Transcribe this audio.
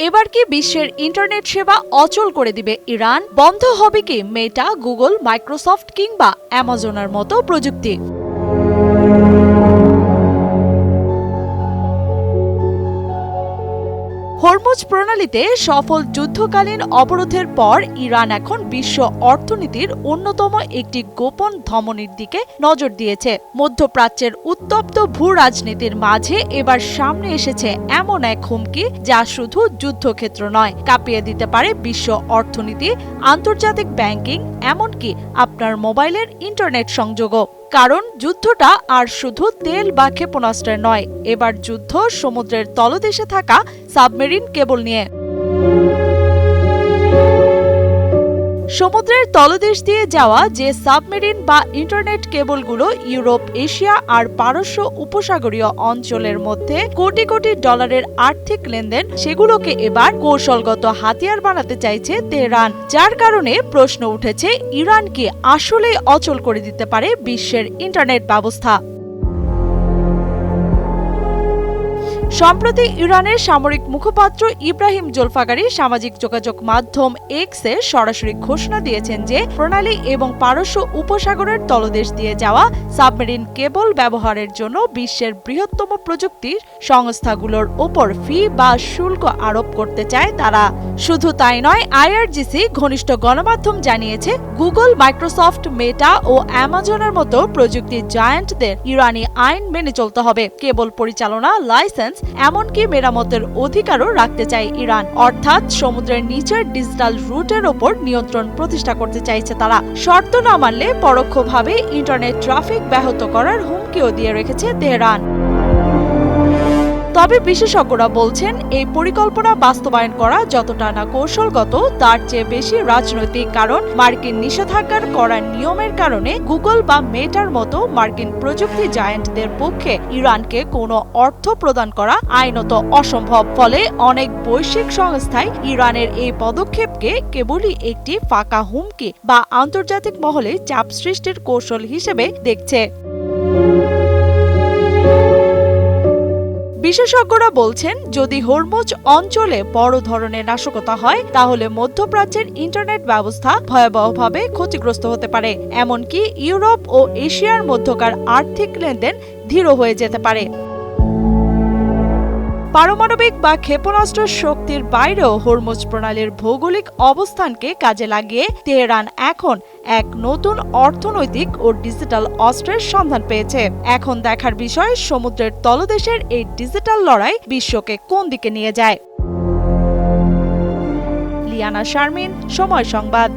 এবার কি বিশ্বের ইন্টারনেট সেবা অচল করে দিবে ইরান? বন্ধ হবে কি মেটা, গুগল, মাইক্রোসফট কিংবা অ্যামাজনের মতো প্রযুক্তি? হরমুজ প্রণালীতে সফল যুদ্ধকালীন অবরোধের পর ইরান এখন বিশ্ব অর্থনীতির অন্যতম একটি গোপন ধমনীর দিকে নজর দিয়েছে। মধ্যপ্রাচ্যের উত্তপ্ত ভূ রাজনীতির মাঝে এবার সামনে এসেছে এমন এক হুমকি যা শুধু যুদ্ধক্ষেত্র নয়, কাঁপিয়ে দিতে পারে বিশ্ব অর্থনীতি, আন্তর্জাতিক ব্যাংকিং, এমনকি আপনার মোবাইলের ইন্টারনেট সংযোগও। কারণ যুদ্ধটা আর শুধু তেল বা ক্ষেপণাস্ত্রের নয়, এবার যুদ্ধ সমুদ্রের তলদেশে থাকা সাবমেরিন কেবল নিয়ে। সমুদ্রের তলদেশ দিয়ে যাওয়া যে সাবমেরিন বা ইন্টারনেট কেবলগুলো ইউরোপ, এশিয়া আর পারস্য উপসাগরীয় অঞ্চলের মধ্যে কোটি কোটি ডলারের আর্থিক লেনদেন, সেগুলোকে এবার কৌশলগত হাতিয়ার বানাতে চাইছে তেহরান। যার কারণে প্রশ্ন উঠেছে, ইরান কি আসলেই অচল করে দিতে পারে বিশ্বের ইন্টারনেট ব্যবস্থা? সম্প্রতি ইরানের সামরিক মুখপাত্র ইব্রাহিম জোলফাগারি সামাজিক যোগাযোগ মাধ্যম এক্সে সরাসরি ঘোষণা দিয়েছেন যে প্রণালী এবং পারস্য উপসাগরের তলদেশ দিয়ে যাওয়া সাবমেরিন কেবল ব্যবহারের জন্য বিশ্বের বৃহত্তম প্রযুক্তির সংস্থাগুলোর ওপর ফি বা শুল্ক আরোপ করতে চায় তারা। শুধু তাই নয়, আইআরজিসি ঘনিষ্ঠ গণমাধ্যম জানিয়েছে গুগল, মাইক্রোসফট, মেটা ও অ্যামাজনের মতো প্রযুক্তি জায়ান্টদের ইরানি আইন মেনে চলতে হবে। কেবল পরিচালনা, লাইসেন্স, এমনকি মেরামতের অধিকারও রাখতে চায় ইরান। অর্থাৎ সমুদ্রের নিচের ডিজিটাল রুটের ওপর নিয়ন্ত্রণ প্রতিষ্ঠা করতে চাইছে তারা। শর্ত না মানলে পরোক্ষভাবে ইন্টারনেট ট্রাফিক ব্যাহত করার হুমকিও দিয়ে রেখেছে তেহরান। তবে বিশেষজ্ঞরা বলছেন, এই পরিকল্পনা বাস্তবায়ন করা যতটা না কৌশলগত, তার চেয়ে বেশি রাজনৈতিক। কারণ মার্কিন নিষেধাজ্ঞার কড়া নিয়মের কারণে গুগল বা মেটার মতো মার্কিন প্রযুক্তি জায়ান্টদের পক্ষে ইরানকে কোনো অর্থ প্রদান করা আইনত অসম্ভব। ফলে অনেক বৈশ্বিক সংস্থায় ইরানের এই পদক্ষেপকে কেবলই একটি ফাঁকা হুমকি বা আন্তর্জাতিক মহলে চাপ সৃষ্টির কৌশল হিসেবে দেখছে। বিশেষজ্ঞরা বলছেন, যদি হরমুজ অঞ্চলে বড় ধরনের নাশকতা হয় তাহলে মধ্যপ্রাচ্যের ইন্টারনেট ব্যবস্থা ভয়াবহভাবে ক্ষতিগ্রস্ত হতে পারে। এমনকি ইউরোপ ও এশিয়ার মধ্যকার আর্থিক লেনদেন ধীর হয়ে যেতে পারে। পারমাণবিক বা ক্ষেপণাস্ত্র শক্তির বাইরেও হরমুজ প্রণালীর ভৌগোলিক অবস্থানকে কাজে লাগিয়ে তেহরান এখন এক নতুন অর্থনৈতিক ও ডিজিটাল অস্ত্রের সন্ধান পেয়েছে। এখন দেখার বিষয়, সমুদ্রের তলদেশের এই ডিজিটাল লড়াই বিশ্বকে কোন দিকে নিয়ে যায়। লিয়ানা শারমিন, সময় সংবাদ।